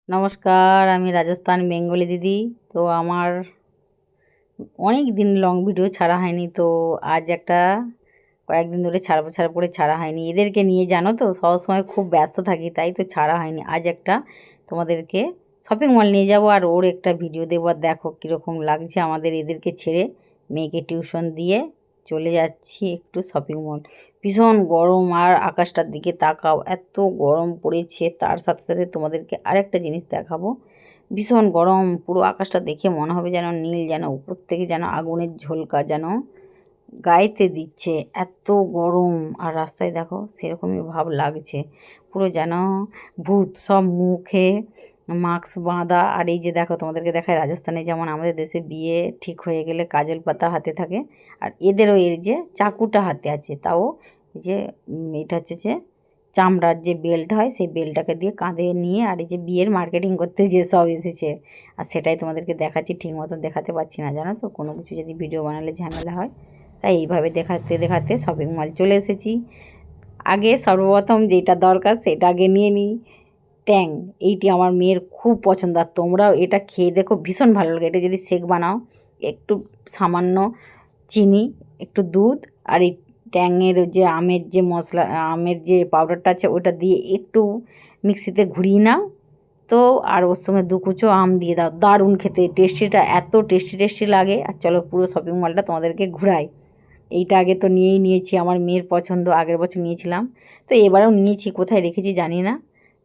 নমস্কার, আমি রাজস্থান বেঙ্গলি দিদি। তো আমার অনেক দিন লং ভিডিও ছাড়া হয়নি, তো আজ একটা কয়েকদিন ধরে ছাড়া করে ছাড়া হয়নি। এদেরকে নিয়ে জানো তো সবসময় খুব ব্যস্ত থাকি, তাই তো ছাড়া হয়নি। আজ একটা তোমাদেরকে শপিং মল নিয়ে যাব আর ওর একটা ভিডিও দেবো। আর দেখো কীরকম লাগছে আমাদের এদেরকে ছেড়ে মেয়েকে টিউশন দিয়ে চলে যাচ্ছি একটু শপিং মল। ভীষণ গরম, আর আকাশটার দিকে তাকাও, এত গরম পড়েছে। তার সাথে সাথে তোমাদেরকে আরেকটা জিনিস দেখাবো। ভীষণ গরম, পুরো আকাশটা দেখে মনে হবে যেন নীল, যেন উপর থেকে যেন আগুনের ঝলকা যেন গায়েতে দিচ্ছে, এত গরম। আর রাস্তায় দেখো সেরকমই ভাব লাগছে, পুরো যেন ভূত, সব মুখে মাস্ক বাঁধা। আর এই যে দেখো তোমাদেরকে দেখায়, রাজস্থানে যেমন আমাদের দেশে বিয়ে ঠিক হয়ে গেলে কাজল পাতা হাতে থাকে, আর এদেরও এর যে চাকুটা হাতে আছে। তাও এই যে এটা হচ্ছে যে চামড়ার যে বেল্ট হয়, সেই বেল্টটাকে দিয়ে কাঁধে নিয়ে, আর এই যে বিয়ের মার্কেটিং করতে যে সব এসেছে। আর সেটাই তোমাদেরকে দেখাচ্ছি, ঠিক মতো দেখাতে পারছি না জানো তো, কোনো কিছু যদি ভিডিও বানালে ঝামেলা হয়, তাই এইভাবে দেখাতে দেখাতে শপিং মল চলে এসেছি। আগে সর্বপ্রথম যেটা দরকার সেটা আগে নিয়ে নিই। ট্যাং, এইটি আমার মেয়ের খুব পছন্দ, আর তোমরাও এটা খেয়ে দেখো, ভীষণ ভালো লাগে। এটা যদি শেক বানাও, একটু সামান্য চিনি, একটু দুধ, আর এই ট্যাংয়ের যে আমের যে মশলা, আমের যে পাউডারটা আছে ওটা দিয়ে একটু মিক্সিতে ঘুরিয়ে নাও তো, আর ওর সঙ্গে দু কুচো আম দিয়ে দাও, দারুণ খেতে। টেস্টিটা এত টেস্টি টেস্টি লাগে। আর চলো পুরো শপিং মলটা তোমাদেরকে ঘুরাই। এইটা আগে তো নিয়েই নিয়েছি, আমার মেয়ের পছন্দ, আগের বছর নিয়েছিলাম, তো এবারেও নিয়েছি, কোথায় রেখেছি জানি না।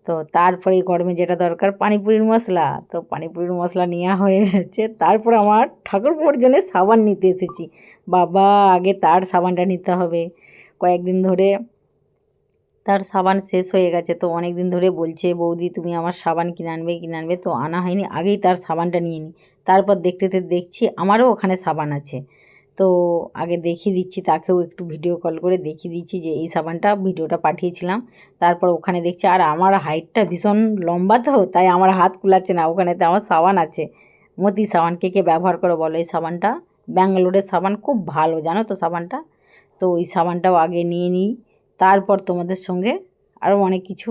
তো তারপরে এই গরমে যেটা দরকার, পানিপুরির মশলা। তো পানিপুরির মশলা নেওয়া হয়ে গেছে। তারপর আমার ঠাকুরপুর জন্য সাবান নিতে এসেছি। বাবা, আগে তার সাবানটা নিতে হবে। কয়েকদিন ধরে তার সাবান শেষ হয়ে গেছে, তো অনেক দিন ধরে বলছে বৌদি তুমি আমার সাবান কিনে আনবে, তো আনা হয়নি। আগেই তার সাবানটা নিয়ে নিই। তারপর দেখতে দেখছি আমারও ওখানে সাবান আছে। তো আগে দেখিয়ে দিচ্ছি, তাকেও একটু ভিডিও কল করে দেখিয়ে দিচ্ছি যে এই সাবানটা, ভিডিওটা পাঠিয়েছিলাম। তারপর ওখানে দেখছি, আর আমার হাইটটা ভীষণ লম্বা, তো তাই আমার হাত কুলাচ্ছে না। ওখানেতে আমার সাবান আছে, মতি সাবান। কে কে ব্যবহার করো বলো এই সাবানটা? ব্যাঙ্গালোরের সাবান, খুব ভালো জানো তো সাবানটা। তো ওই সাবানটাও আগে নিয়ে নিই, তারপর তোমাদের সঙ্গে আরও অনেক কিছু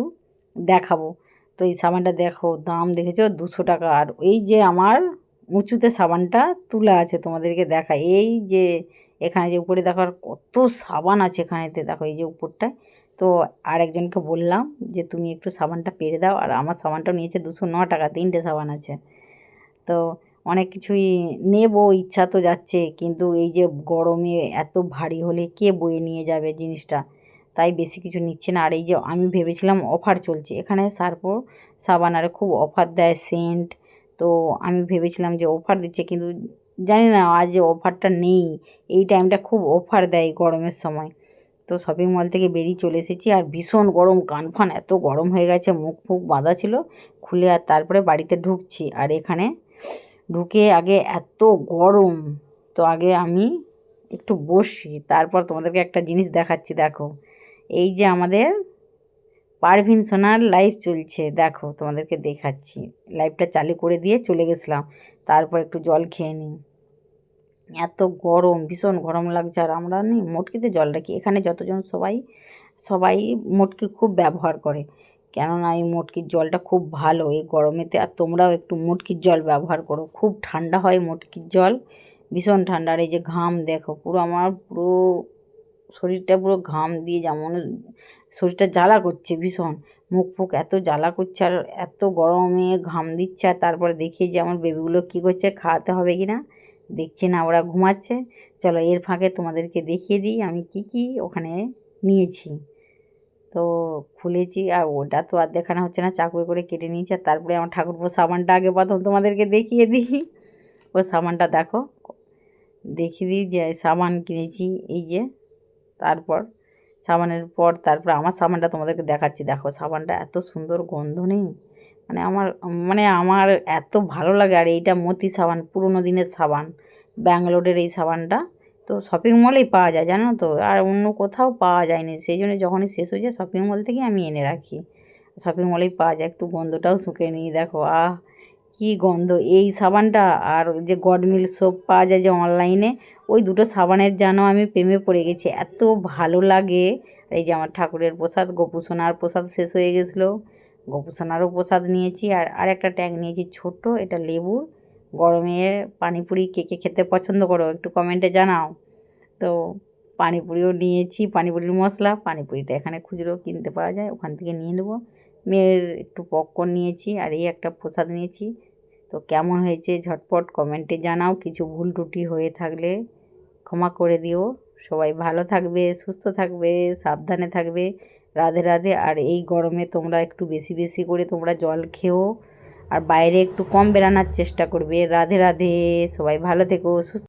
দেখাবো। তো এই সাবানটা দেখো, দাম দেখেছো 200 টাকা। আর এই যে আমার উঁচুতে সাবানটা তুলা আছে, তোমাদেরকে দেখাই। এই যে এখানে যে উপরে দেখার কত সাবান আছে এখানেতে, দেখো এই যে উপরটায়। তো আরেকজনকে বললাম যে তুমি একটু সাবানটা পেরে দাও, আর আমার সাবানটাও নিয়েছে 209 টাকা, 3টে সাবান আছে। তো অনেক কিছুই নেব, ইচ্ছা তো যাচ্ছে, কিন্তু এই যে গরমে এত ভারী হলে কে বয়ে নিয়ে যাবে জিনিসটা, তাই বেশি কিছু নিচ্ছে না। আর এই যে আমি ভেবেছিলাম অফার চলছে এখানে, সার্ফো সাবান আর খুব অফার দেয় সেন্ট। তো আমি ভেবেছিলাম যে অফার দিচ্ছে, কিন্তু জানি না আজ যে অফারটা নেই। এই টাইমটা খুব অফার দেয় গরমের সময়। তো শপিং মল থেকে বেরিয়ে চলে এসেছি, আর ভীষণ গরম, কানফান এত গরম হয়ে গেছে, মুখ ফুক বাঁধা ছিল, খুলে আর তারপরে বাড়িতে ঢুকছি। আর এখানে ঢুকে আগে এত গরম, তো আগে আমি একটু বসি, তারপর তোমাদেরকে একটা জিনিস দেখাচ্ছি। দেখো এই যে আমাদের পারভিন সোনার লাইভ চলছে, দেখো তোমাদেরকে দেখাচ্ছি। লাইভটা চালু করে দিয়ে চলে গেছিলাম, তারপর একটু জল খেয়ে নিই। এত গরম, ভীষণ গরম লাগছে। আর আমরা নেই মটকিতে জল রাখি এখানে, যতজন সবাই সবাই মটকি খুব ব্যবহার করে, কেননা এই মটকির জলটা খুব ভালো এই গরমেতে। আর তোমরাও একটু মটকির জল ব্যবহার করো, খুব ঠান্ডা হয় মটকির জল, ভীষণ ঠান্ডা। আর এই যে ঘাম দেখো, পুরো আমার পুরো শরীরটা পুরো ঘাম দিয়ে যেমন শরীরটা জ্বালা করছে ভীষণ, মুখ ফুক এত জ্বালা করছে, আর এত গরমে ঘাম দিচ্ছে। আর তারপরে দেখি যে আমার বেবিগুলো কী করছে, খাওয়াতে হবে কি না, দেখছি না, ওরা ঘুমাচ্ছে। চলো এর ফাঁকে তোমাদেরকে দেখিয়ে দিই আমি কি কি ওখানে নিয়েছি। তো খুলেছি, আর ওটা তো আর দেখানো হচ্ছে না, চাকুয়ে করে কেটে নিয়েছি। আর তারপরে আমার ঠাকুরপো সাবানটা আগে প্রথম তোমাদেরকে দেখিয়ে দিই। ও সাবানটা দেখো, দেখিয়ে দিই যে সাবান কিনেছি এই যে। তারপর সাবানের পর তারপর আমার সাবানটা তোমাদেরকে দেখাচ্ছি। দেখো সাবানটা এত সুন্দর, গন্ধ নেই, মানে আমার এত ভালো লাগে। আর এইটা মতি সাবান, পুরোনো দিনের সাবান, ব্যাঙ্গালোরের এই সাবানটা। তো শপিং মলেই পাওয়া যায় জানো তো, আর অন্য কোথাও পাওয়া যায়নি। সেই জন্য যখনই শেষ হয়ে যায় শপিং মল থেকে আমি এনে রাখি, শপিং মলেই পাওয়া যায়। একটু গন্ধটাও শুঁকে নিই, দেখো কি গন্ধ এই সাবানটা। আর যে গডমিল সোপ পাওয়া যায় যে অনলাইনে, ওই দুটো সাবানের যেন আমি প্রেমে পড়ে গেছি, এত ভালো লাগে। এই যে আমার ঠাকুরের প্রসাদ, গোপু সোনার প্রসাদ শেষ হয়ে গেছিলো, গোপুসোনারও প্রসাদ নিয়েছি। আর আরেকটা ট্যাগ নিয়েছি ছোট্ট, এটা লেবুর। গরমে পানিপুরি কে কে খেতে পছন্দ করো একটু কমেন্টে জানাও। তো পানিপুরিও নিয়েছি, পানিপুরির মশলা। পানিপুরিটা এখানে খুচরো কিনতে পাওয়া যায়, ওখান থেকে নিয়ে নেবো। মেয়ের একটু পপকর্ন নিয়েছি আর এই একটা প্রসাদ নিয়েছি। তো কেমন হয়েছে ঝটপট কমেন্টে জানাও। কিছু ভুল ত্রুটি হয়ে থাকলে ক্ষমা করে দিও। সবাই ভালো থাকবে, সুস্থ থাকবে, সাবধানে থাকবে। রাধে রাধে। আর এই গরমে তোমরা একটু বেশি বেশি করে তোমরা জল খেও, আর বাইরে একটু কম বেরানোর চেষ্টা করবে। রাধে রাধে। সবাই ভালো থেকো, সুস্থ